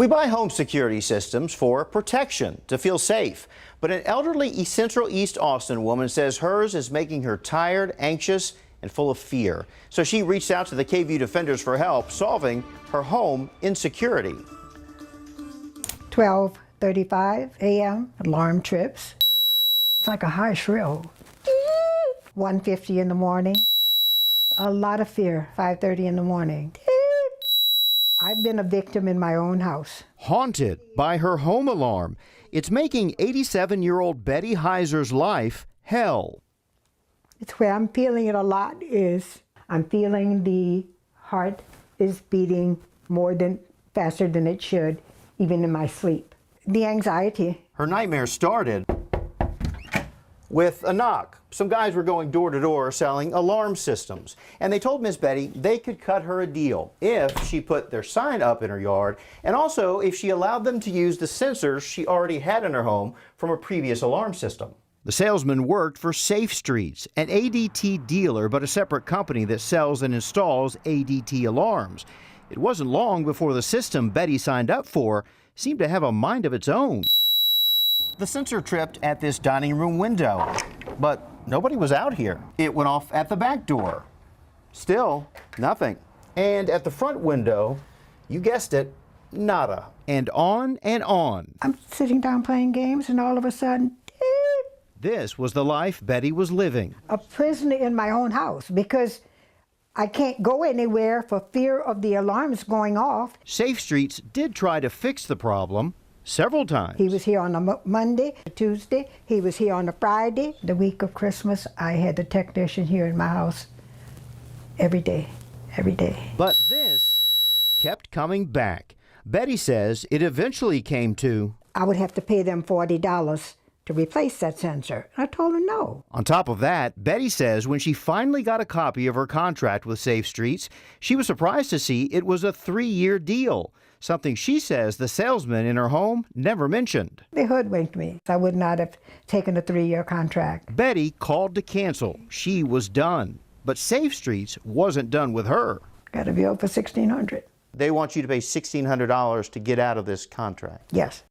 We buy home security systems for protection, to feel safe. But an elderly Central East Austin woman says hers is making her tired, anxious, and full of fear. So she reached out to the KVUE Defenders for help solving her home insecurity. 12:35 a.m. alarm trips. It's like a high shrill. 1:50 in the morning. A lot of fear. 5:30 in the morning. I've been a victim in my own house. Haunted by her home alarm. It's making 87-year-old Betty Heisser's life hell. It's where I'm feeling it a lot is I'm feeling the heart is beating faster than it should, even in my sleep. The anxiety. Her nightmare started with a knock. Some guys were going door to door selling alarm systems, and they told Miss Betty they could cut her a deal if she put their sign up in her yard, and also if she allowed them to use the sensors she already had in her home from a previous alarm system. The salesman worked for Safe Streets, an ADT dealer, but a separate company that sells and installs ADT alarms. It wasn't long before the system Betty signed up for seemed to have a mind of its own. The sensor tripped at this dining room window, but nobody was out here. It went off at the back door. Still, nothing. And at the front window, you guessed it, nada. And on and on. I'm sitting down playing games, and all of a sudden, this was the life Betty was living. A prisoner in my own house because I can't go anywhere for fear of the alarms going off. Safe Streets did try to fix the problem several times. He was here on a Monday, a Tuesday. He was here on a Friday. The week of Christmas, I had a technician here in my house every day. But this kept coming back. Betty says it eventually came to, I would have to pay them $40 to replace that sensor. I told her no. On top of that, Betty says when she finally got a copy of her contract with Safe Streets, she was surprised to see it was a 3-year deal, something she says the salesman in her home never mentioned. They hoodwinked me. I would not have taken a 3-year contract. Betty called to cancel. She was done. But Safe Streets wasn't done with her. Got a bill for $1,600. They want you to pay $1,600 to get out of this contract. Yes.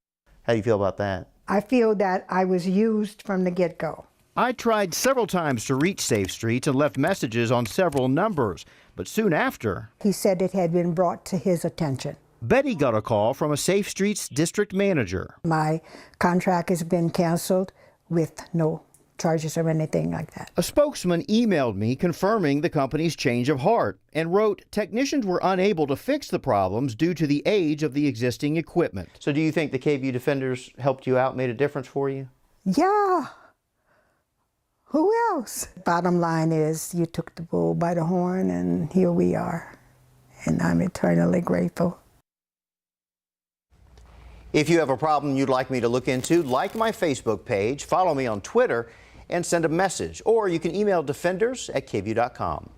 How do you feel about that? I feel that I was used from the get-go. I tried several times to reach Safe Streets and left messages on several numbers, but soon after, he said it had been brought to his attention. Betty got a call from a Safe Streets district manager. My contract has been canceled with no charges or anything like that. A spokesman emailed me confirming the company's change of heart and wrote technicians were unable to fix the problems due to the age of the existing equipment. So do you think the KVUE Defenders helped you out, made a difference for you? Yeah. Who else? Bottom line is you took the bull by the horn and here we are. And I'm eternally grateful. If you have a problem you'd like me to look into, like my Facebook page, follow me on Twitter, and send a message. Or you can email defenders@kvue.com.